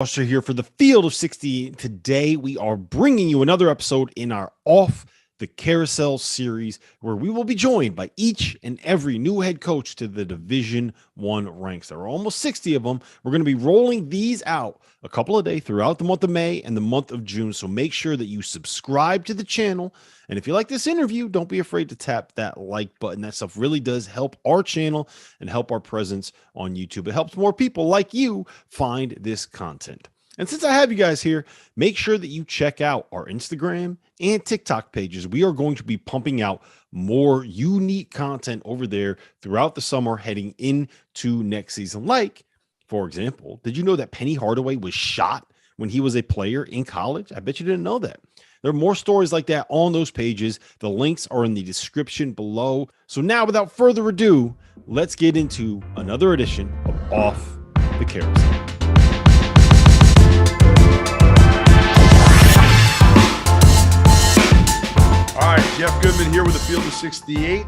Foster here for the Field of 60. Today, we are bringing you another episode in our Off the Carousel series, where we will be joined by each and every new head coach to the Division I ranks. There are almost 60 of them. We're going to be rolling these out a couple of days throughout the month of May and the month of June. So make sure that you subscribe to the channel. And if you like this interview, don't be afraid to tap that like button. That stuff really does help our channel and help our presence on YouTube. It helps more people like you find this content. And since I have you guys here, make sure that you check out our Instagram and TikTok pages. We are going to be pumping out more unique content over there throughout the summer heading into next season. Like, for example, did you know that Penny Hardaway was shot when he was a player in college? I bet you didn't know that. There are more stories like that on those pages. The links are in the description below. So now, without further ado, let's get into another edition of Off the Carousel. All right, Jeff Goodman here with the Field of 68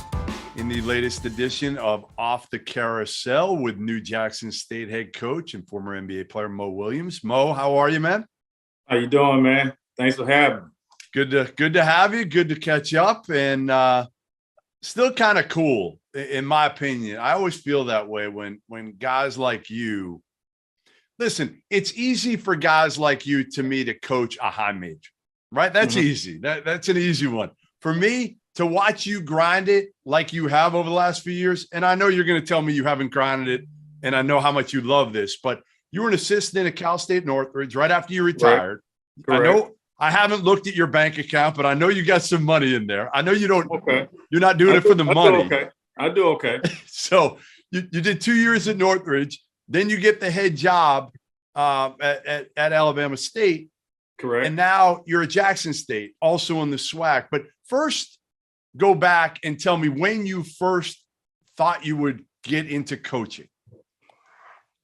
in the latest edition of Off the Carousel with new Jackson State head coach and former NBA player Mo Williams. Mo, how are you, man? How you doing, man? Thanks for having me. Good to have you. Good to catch up, and still kind of cool, in my opinion. I always feel that way when guys like you. Listen, it's easy for guys like you to me to coach a high major, right? That's easy. That's an easy one. For me, to watch you grind it like you have over the last few years, and I know you're going to tell me you haven't grinded it, and I know how much you love this, but you were an assistant at Cal State Northridge right after you retired. Correct. I know I haven't looked at your bank account, but I know you got some money in there. I know you don't. Okay. You're not doing it for the money. I do okay. So you did 2 years at Northridge, then you get the head job at Alabama State. Correct. And now you're at Jackson State, also in the SWAC. But first, go back and tell me when you first thought you would get into coaching.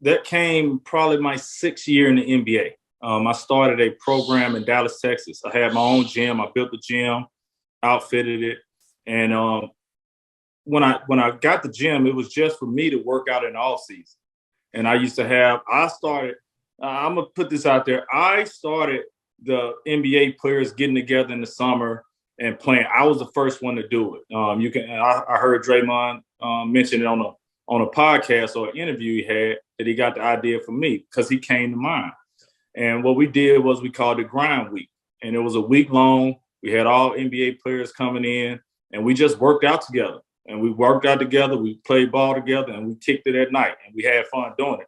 That came probably my 6th year in the NBA. I started a program in Dallas, Texas. I had my own gym. I built the gym, outfitted it. And when I got the gym, it was just for me to work out in the off season. And I'm going to put this out there. I started the NBA players getting together in the summer and playing. I was the first one to do it. I heard Draymond mention it on a podcast or an interview he had that he got the idea from me because he came to mind. And what we did was we called it Grind Week. And it was a week long. We had all NBA players coming in and we just worked out together. And we worked out together. We played ball together and we kicked it at night and we had fun doing it.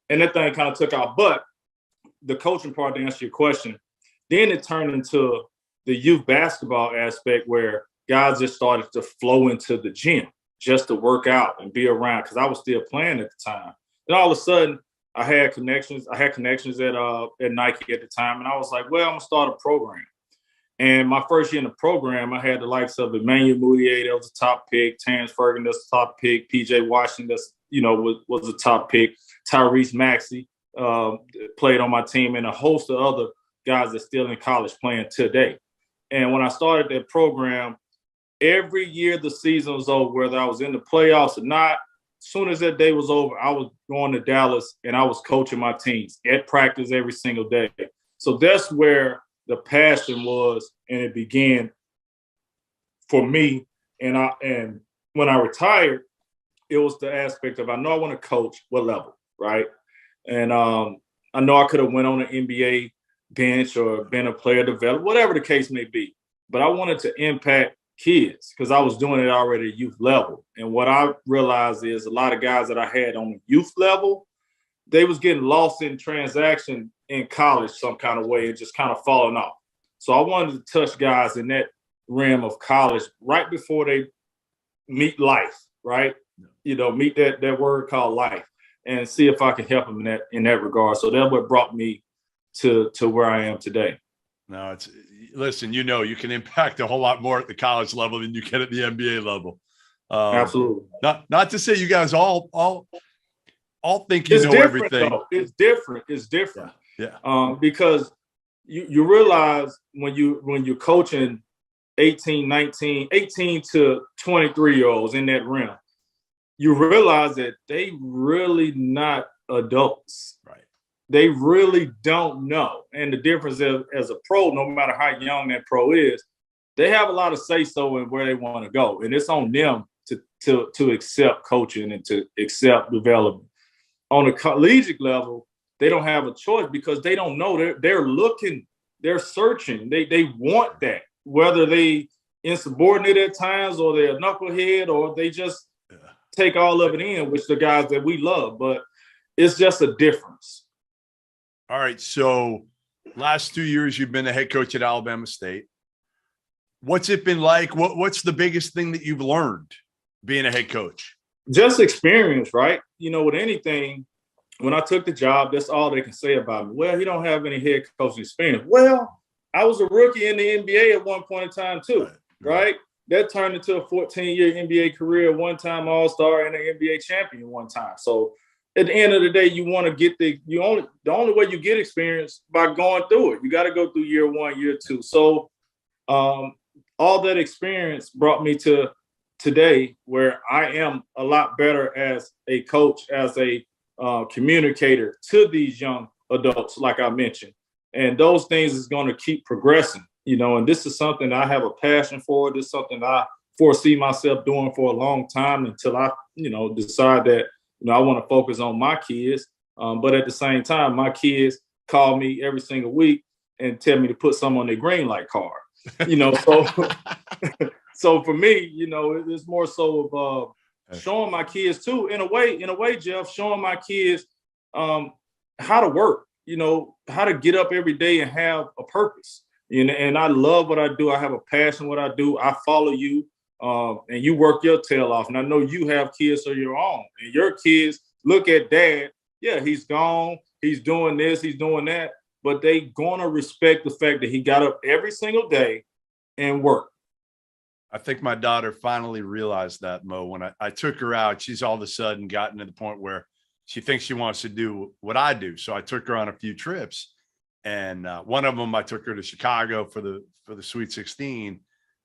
And that thing kind of took off. But the coaching part, to answer your question, then it turned into the youth basketball aspect where guys just started to flow into the gym just to work out and be around because I was still playing at the time. Then all of a sudden, I had connections. I had connections at Nike at the time, and I was like, well, I'm going to start a program. And my first year in the program, I had the likes of Emmanuel Mudiay, that was a top pick, Terrence Ferguson, that's a top pick, PJ Washington, that's, was a top pick, Tyrese Maxey played on my team, and a host of other guys that's still in college playing today. And when I started that program, every year the season was over, whether I was in the playoffs or not, as soon as that day was over, I was going to Dallas and I was coaching my teams at practice every single day. So that's where the passion was, and it began for me. And when I retired, it was the aspect of I know I want to coach what level, right? And I know I could have went on an NBA bench or been a player developer, whatever the case may be. But I wanted to impact kids because I was doing it already at youth level. And what I realized is a lot of guys that I had on the youth level, they was getting lost in transaction in college some kind of way and just kind of falling off. So I wanted to touch guys in that realm of college right before they meet life, right? Meet that word called life and see if I can help them in that regard. So that's what brought me to where I am today. No, listen, you can impact a whole lot more at the college level than you can at the NBA level. Absolutely. Not to say you guys all think you know everything. Though. It's different. Yeah. Because you realize when you're coaching 18 to 23-year-olds in that realm, you realize that they really not adults. Right. they really don't know. And the difference is, as a pro, no matter how young that pro is, they have a lot of say-so in where they want to go. And it's on them to accept coaching and to accept development. On a collegiate level, they don't have a choice because they don't know. They're looking, they're searching. They want that, whether they insubordinate at times or they're a knucklehead or they just take all of it in, which the guys that we love. But it's just a difference. All right. So last 2 years, you've been the head coach at Alabama State. What's it been like? What's the biggest thing that you've learned being a head coach? Just experience, right? You know, with anything, when I took the job, that's all they can say about me. Well, he don't have any head coaching experience. Well, I was a rookie in the NBA at one point in time too, right? That turned into a 14-year NBA career, one-time All-Star and an NBA champion one time. So at the end of the day, you want to get the only way you get experience by going through it. You got to go through year one, year two. So all that experience brought me to today where I am a lot better as a coach, as a communicator to these young adults, like I mentioned. And those things is going to keep progressing, you know, and this is something I have a passion for. This is something I foresee myself doing for a long time until I, you know, decide that, you know, I want to focus on my kids. But at the same time, my kids call me every single week and tell me to put some on their green light card, you know, so so for me, you know, it's more so of showing my kids too, in a way, Jeff, showing my kids how to work, you know, how to get up every day and have a purpose. And I love what I do. I have a passion what I do. I follow you and you work your tail off. And I know you have kids of your own. And your kids look at dad. Yeah, he's gone. He's doing this. He's doing that. But they going to respect the fact that he got up every single day and worked. I think my daughter finally realized that, Mo, when I took her out. She's all of a sudden gotten to the point where she thinks she wants to do what I do. So I took her on a few trips. And one of them, I took her to Chicago for the Sweet 16.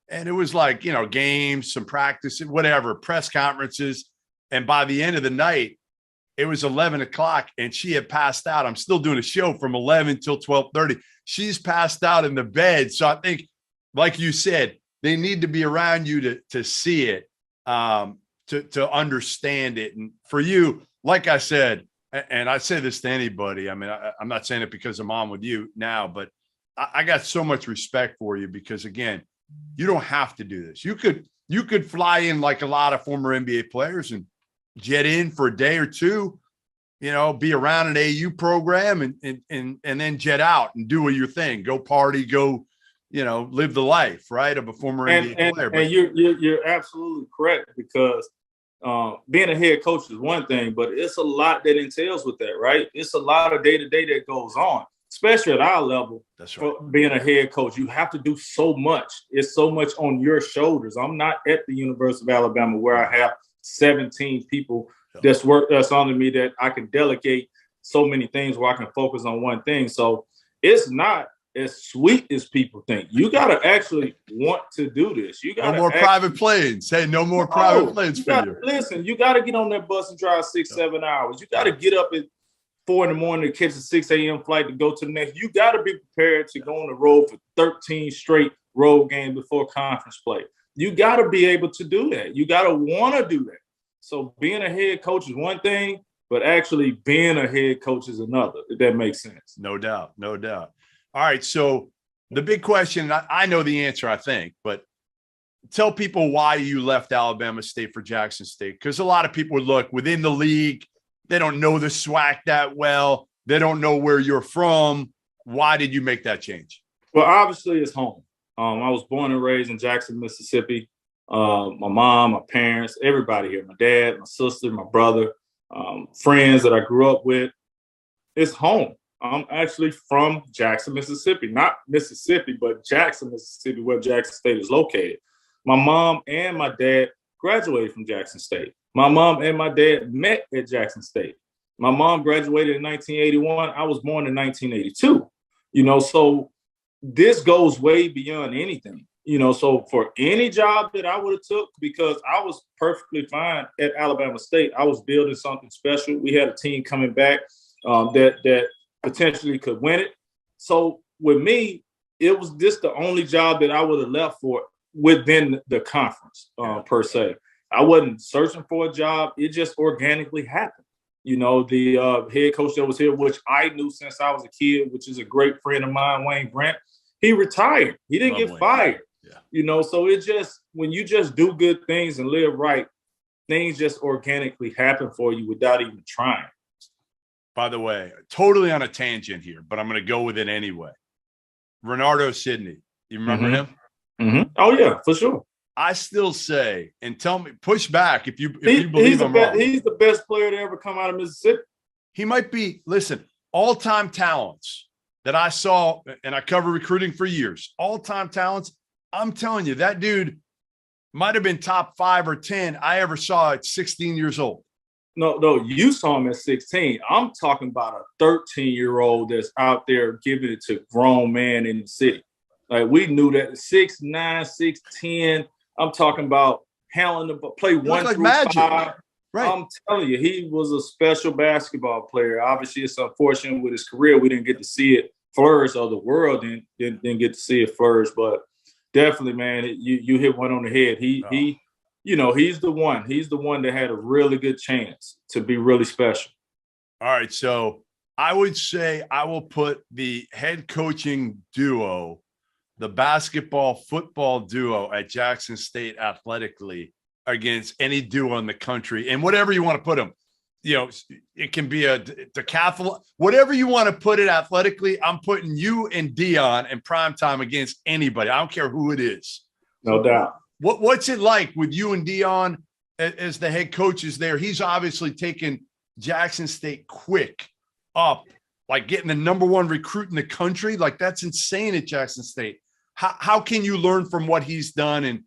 And it was like, you know, games, some practice, whatever, press conferences. And by the end of the night, it was 11 o'clock and she had passed out. I'm still doing a show from 11 till 12:30. She's passed out in the bed. So I think, like you said, they need to be around you to see it, to understand it. And for you, like I said, and I say this to anybody, I mean, I'm not saying it because I'm on with you now, but I got so much respect for you because, again, you don't have to do this. You could fly in like a lot of former NBA players and jet in for a day or two, you know, be around an AU program and then jet out and do your thing, go party, go, you know, live the life, right, of a former NBA player. And you're absolutely correct because being a head coach is one thing, but it's a lot that entails with that, right? It's a lot of day-to-day that goes on, especially at our level. That's right. For being a head coach, you have to do so much. It's so much on your shoulders. I'm not at the University of Alabama where I have 17 people that's under me that I can delegate so many things where I can focus on one thing. So it's not as sweet as people think. You got to actually want to do this. You got no more private planes. Hey, no more private planes for you. Listen, you got to get on that bus and drive 6-7 hours. You got to get up at 4 a.m. to catch a 6 a.m. flight to go to the next. You got to be prepared to go on the road for 13 straight road games before conference play. You got to be able to do that. You got to want to do that. So being a head coach is one thing, but actually being a head coach is another, if that makes sense. No doubt. No doubt. All right. So the big question, I know the answer, I think, but tell people why you left Alabama State for Jackson State. Because a lot of people would look within the league. They don't know the SWAC that well. They don't know where you're from. Why did you make that change? Well, obviously it's home. I was born and raised in Jackson, Mississippi. My mom, my parents, everybody here, my dad, my sister, my brother, friends that I grew up with. It's home. I'm actually from Jackson, Mississippi, not Mississippi, but Jackson, Mississippi, where Jackson State is located. My mom and my dad graduated from Jackson State. My mom and my dad met at Jackson State. My mom graduated in 1981. I was born in 1982. You know, so this goes way beyond anything. You know, so for any job that I would have took, because I was perfectly fine at Alabama State, I was building something special. We had a team coming back that potentially could win it. So with me, it was just the only job that I would have left for within the conference per se. I wasn't searching for a job. It just organically happened. You know, the head coach that was here, which I knew since I was a kid, which is a great friend of mine, Wayne Grant, he retired. He didn't get fired. Yeah. You know, so it just, when you just do good things and live right, things just organically happen for you without even trying. By the way, totally on a tangent here, but I'm going to go with it anyway. Renardo Sidney, you remember him? Mm-hmm. Oh yeah, for sure. I still say, and tell me, push back if you believe I'm wrong. He's the best player to ever come out of Mississippi. He might be, listen, all-time talents that I saw, and I cover recruiting for years, all-time talents. I'm telling you, that dude might have been top 5 or 10 I ever saw at 16 years old. No, you saw him at 16. I'm talking about a 13-year-old that's out there giving it to grown man in the city. Like, we knew that 6'9", 6'10". I'm talking about handling the play 1 like through magic. 5. Right. I'm telling you, he was a special basketball player. Obviously, it's unfortunate with his career we didn't get to see it flourish, or the world didn't get to see it flourish. But definitely, man, you hit one on the head. He, you know, he's the one. He's the one that had a really good chance to be really special. All right, so I would say I will put the head coaching duo, the basketball football duo at Jackson State athletically against any duo in the country, and whatever you want to put them. You know, it can be a decathlon, whatever you want to put it athletically. I'm putting you and Deion in prime time against anybody. I don't care who it is. No doubt. What's it like with you and Deion as the head coaches there? He's obviously taken Jackson State quick up, like getting the #1 recruit in the country. Like, that's insane at Jackson State. How can you learn from what he's done? And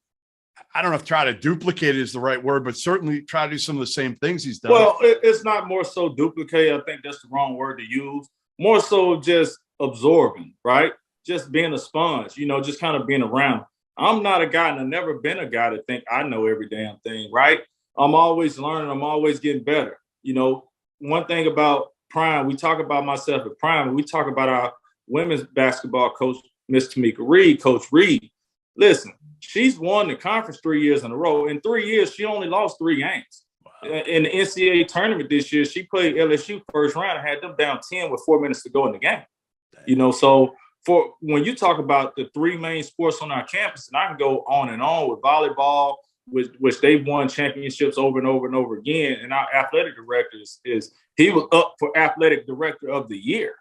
I don't know if try to duplicate it is the right word, but certainly try to do some of the same things he's done. Well, it's not more so duplicate. I think that's the wrong word to use. More so just absorbing, right? Just being a sponge, you know, just kind of being around. I'm not a guy, and I've never been a guy to think I know every damn thing, right? I'm always learning. I'm always getting better. You know, one thing about Prime, we talk about myself at Prime, and we talk about our women's basketball coach, Miss Tamika Reed, Coach Reed. Listen, she's won the conference 3 years in a row. In 3 years, she only lost 3 games. Wow. In the NCAA tournament this year, she played LSU first round and had them down 10 with 4 minutes to go in the game. Damn. You know, so for when you talk about the 3 main sports on our campus, and I can go on and on with volleyball, which they've won championships over and over and over again. And our athletic director he was up for athletic director of the year.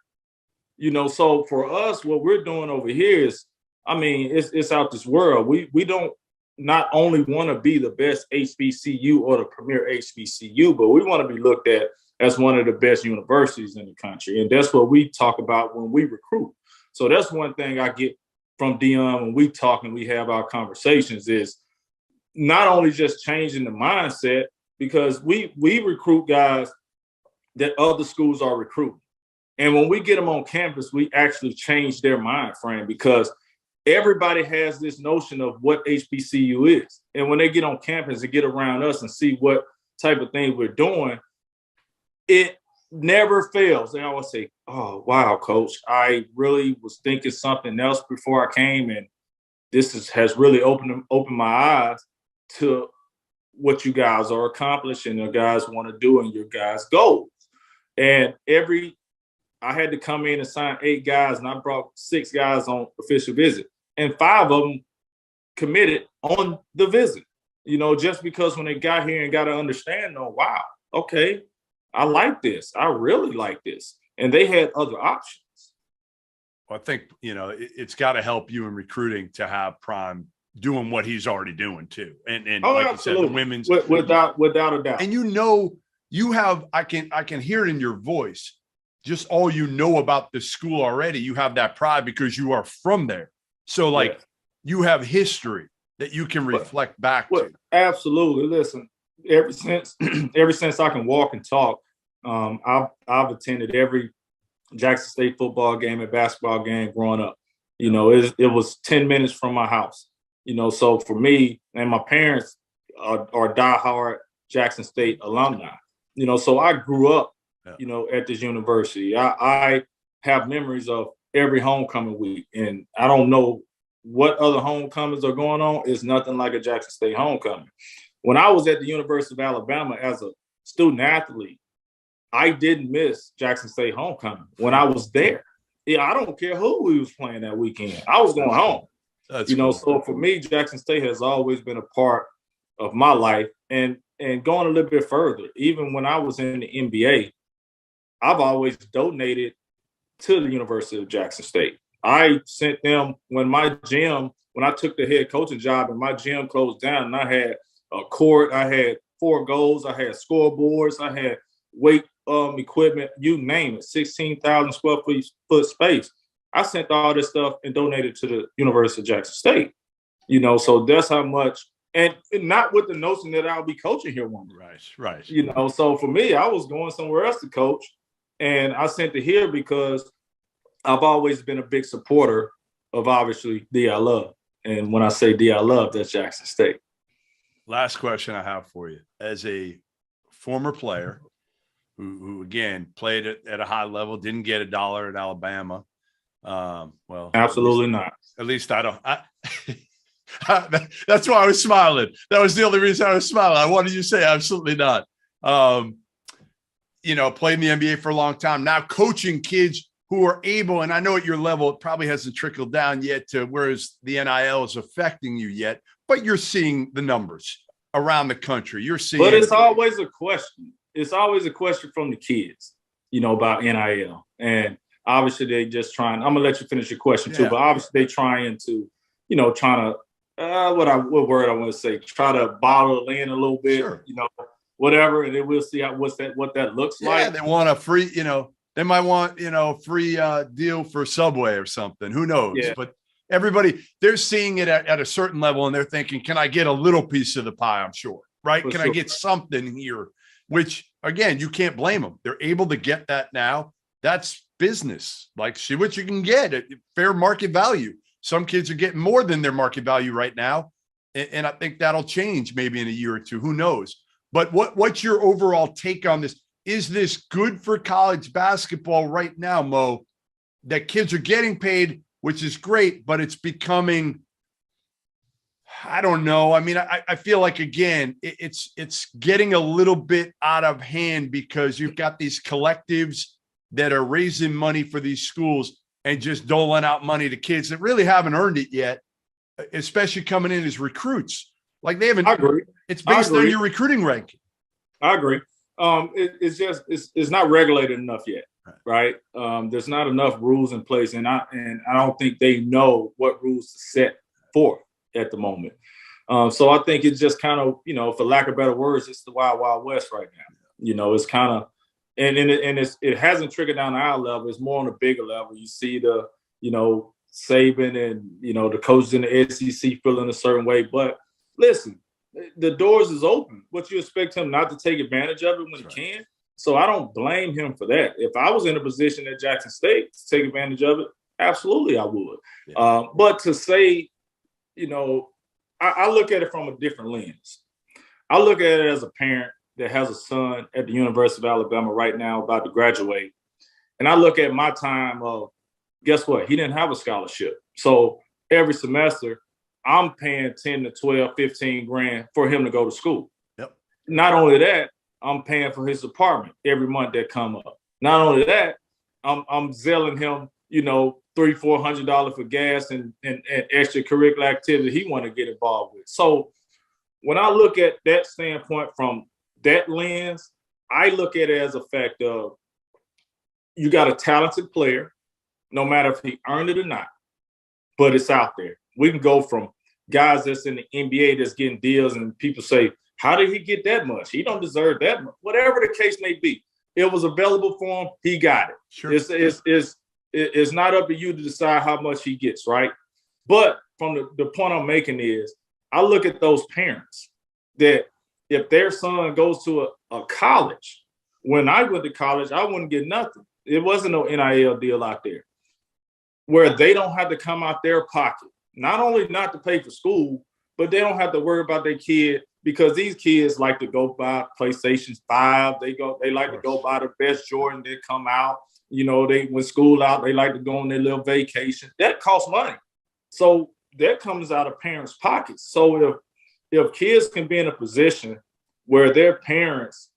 You know, so for us, what we're doing over here is, I mean, it's out this world. We don't not only want to be the best HBCU or the premier HBCU, but we want to be looked at as one of the best universities in the country. And that's what we talk about when we recruit. So that's one thing I get from Deion when we talk and we have our conversations is not only just changing the mindset, because we recruit guys that other schools are recruiting. And when we get them on campus, we actually change their mind frame, because everybody has this notion of what HBCU is. And when they get on campus and get around us and see what type of thing we're doing, it never fails. They always say, "Oh, wow, coach, I really was thinking something else before I came. And this has really opened my eyes to what you guys are accomplishing, your guys want to do, and your guys' goals." And I had to come in and sign 8 guys, and I brought 6 guys on official visit. And 5 of them committed on the visit, you know, just because when they got here and got to understand, oh, wow, okay, I like this. I really like this. And they had other options. Well, I think, you know, it's got to help you in recruiting to have Prime doing what he's already doing too. And like absolutely. You said, the women's without a doubt. And you know, you have, I can hear it in your voice, just all you know about the school already. You have that pride because you are from there. So like you have history that you can reflect back to. Absolutely. Listen, ever since I can walk and talk, I've attended every Jackson State football game and basketball game growing up. You know, it was 10 minutes from my house. You know, so for me, and my parents are diehard Jackson State alumni. You know, so I grew up, you know, at this university. I have memories of every homecoming week. And I don't know what other homecomings are going on. It's nothing like a Jackson State homecoming. When I was at the University of Alabama as a student athlete, I didn't miss Jackson State homecoming when I was there. Yeah, I don't care who we was playing that weekend. I was going home. That's cool. So for me, Jackson State has always been a part of my life. And going a little bit further, even when I was in the NBA, I've always donated to the University of Jackson State. I sent them when I took the head coaching job and my gym closed down and I had a court, I had 4 goals, I had scoreboards, I had weight equipment, you name it, 16,000 square foot space. I sent all this stuff and donated to the University of Jackson State. So that's how much, and not with the notion that I'll be coaching here one day. Right. So for me, I was going somewhere else to coach, and I sent it here because I've always been a big supporter of, obviously, D.I. Love. And when I say D.I. Love, that's Jackson State. Last question I have for you. As a former player who again, played at a high level, didn't get a dollar at Alabama. Well, absolutely not. At least I don't. That's why I was smiling. That was the only reason I was smiling. I wanted you to say absolutely not. Played in the NBA for a long time. Now coaching kids who are able, and I know at your level, it probably hasn't trickled down yet to whereas the NIL is affecting you yet, but you're seeing the numbers around the country. You're seeing. But it's always a question. It's always a question from the kids, about NIL. And obviously they just trying, I'm going to let you finish your question too, but obviously they trying to, what word I want to say, try to bottle it in a little bit, whatever. And then we'll see what that looks like. Yeah, they want a free, they might want, free deal for Subway or something. Who knows? Yeah. But everybody, they're seeing it at a certain level and they're thinking, can I get a little piece of the pie? I'm sure. Right. Can I get something here? Which, again, you can't blame them. They're able to get that now. That's business. Like, see what you can get at fair market value. Some kids are getting more than their market value right now. And I think that'll change maybe in a year or two. Who knows? But what's your overall take on this? Is this good for college basketball right now, Mo, that kids are getting paid, which is great, but it's becoming – I don't know. I mean, I feel like, again, it's getting a little bit out of hand because you've got these collectives that are raising money for these schools and just doling out money to kids that really haven't earned it yet, especially coming in as recruits. Like they haven't. I agree. It's based on your recruiting ranking. I agree. It's not regulated enough yet, right? There's not enough rules in place, and I don't think they know what rules to set forth at the moment. So I think it's just kind of, for lack of better words, it's the wild, wild west right now. It's kind of, and it hasn't trickled down to our level. It's more on a bigger level. You see the, Saban and, the coaches in the SEC feeling a certain way. But listen, the doors is open. What you expect him not to take advantage of it when he can? So I don't blame him for that. If I was in a position at Jackson State to take advantage of it, absolutely I would. Yeah. But to say, I look at it from a different lens. I look at it as a parent that has a son at the University of Alabama right now about to graduate. And I look at my time of, guess what? He didn't have a scholarship. So every semester, I'm paying 10 to 12, 15 grand for him to go to school. Yep. Not only that, I'm paying for his apartment every month that come up. Not only that, I'm zelling him, $300-400 for gas and extracurricular activity he want to get involved with. So when I look at that standpoint from that lens, I look at it as a fact of you got a talented player, no matter if he earned it or not, but it's out there. We can go from guys that's in the NBA that's getting deals and people say, how did he get that much? He don't deserve that much. Whatever the case may be, it was available for him. He got it. Sure. It's not up to you to decide how much he gets, right? But from the point I'm making is I look at those parents that if their son goes to a college, when I went to college, I wouldn't get nothing. It wasn't no NIL deal out there where they don't have to come out their pocket, not only not to pay for school, but they don't have to worry about their kid because these kids like to go buy PlayStation 5. They like to go buy the best Jordan that come out. You know, when school out, they like to go on their little vacation. That costs money. So that comes out of parents' pockets. So if kids can be in a position where their parents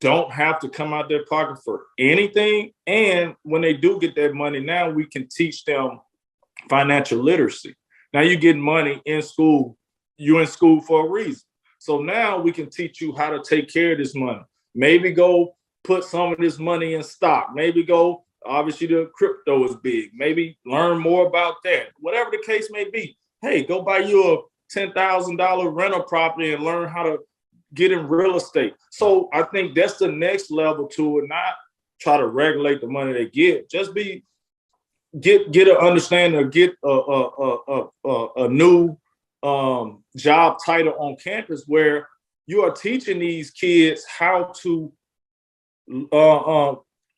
don't have to come out their pocket for anything, and when they do get that money, now we can teach them financial literacy. Now you get money in school. You're in school for a reason. So now we can teach you how to take care of this money. Maybe go put some of this money in stock. Maybe go, obviously the crypto is big. Maybe learn more about that. Whatever the case may be. Hey, go buy you a $10,000 rental property and learn how to get in real estate. So I think that's the next level to it. Not try to regulate the money they get. Just get an understanding or get a new job title on campus where you are teaching these kids how to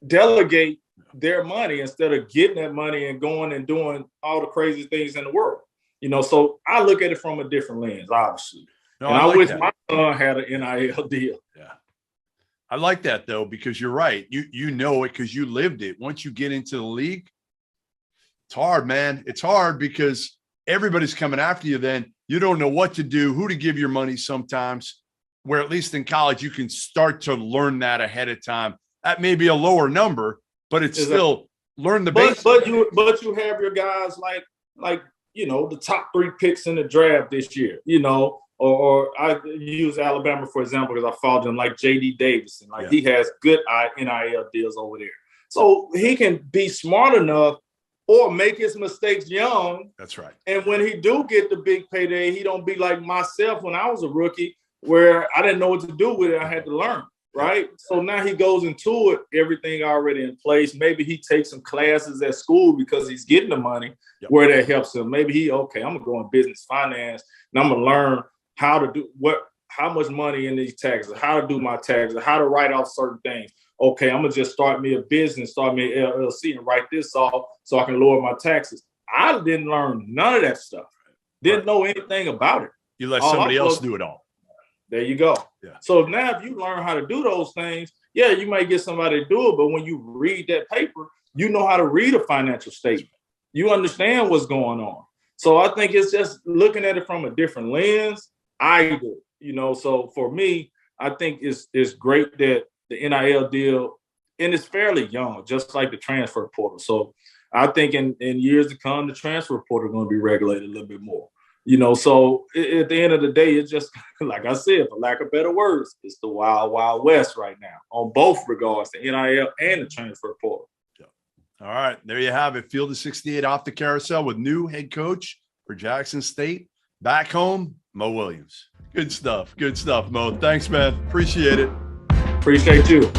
delegate their money instead of getting that money and going and doing all the crazy things in the world. You know, so I look at it from a different lens, obviously. No, and I wish my son had an NIL deal. Yeah. I like that though, because you're right. You know it because you lived it. Once you get into the league, it's hard, man. It's hard because everybody's coming after you. Then you don't know what to do, who to give your money sometimes, where at least in college, you can start to learn that ahead of time. That may be a lower number, but it's still learn the basics. But you have your guys like, you know, the top 3 picks in the draft this year, you know, or I use Alabama, for example, because I followed him, like J.D. Davison. Like he has good NIL deals over there. So he can be smart enough or make his mistakes young. That's right. And when he do get the big payday, he don't be like myself when I was a rookie where I didn't know what to do with it. I had to learn, right? So now he goes into it, everything already in place. Maybe he takes some classes at school because he's getting the money where that helps him. Maybe I'm going to go in business finance and I'm going to learn how to do how much money in these taxes, how to do my taxes, how to write off certain things. Okay, I'm going to just start me a business, start me an LLC and write this off so I can lower my taxes. I didn't learn none of that stuff. Didn't know anything about it. You let somebody else do it all. There you go. Yeah. So now if you learn how to do those things, you might get somebody to do it, but when you read that paper, you know how to read a financial statement. You understand what's going on. So I think it's just looking at it from a different lens. I do, you know, so for me, I think it's great that the NIL deal, and it's fairly young, just like the transfer portal. So I think in years to come, the transfer portal is going to be regulated a little bit more. You know, so at the end of the day, it's just, like I said, for lack of better words, it's the wild, wild west right now on both regards, the NIL and the transfer portal. Yeah. All right, there you have it. Field of 68 off the carousel with new head coach for Jackson State. Back home, Mo Williams. Good stuff, Mo. Thanks, man. Appreciate it. Appreciate you.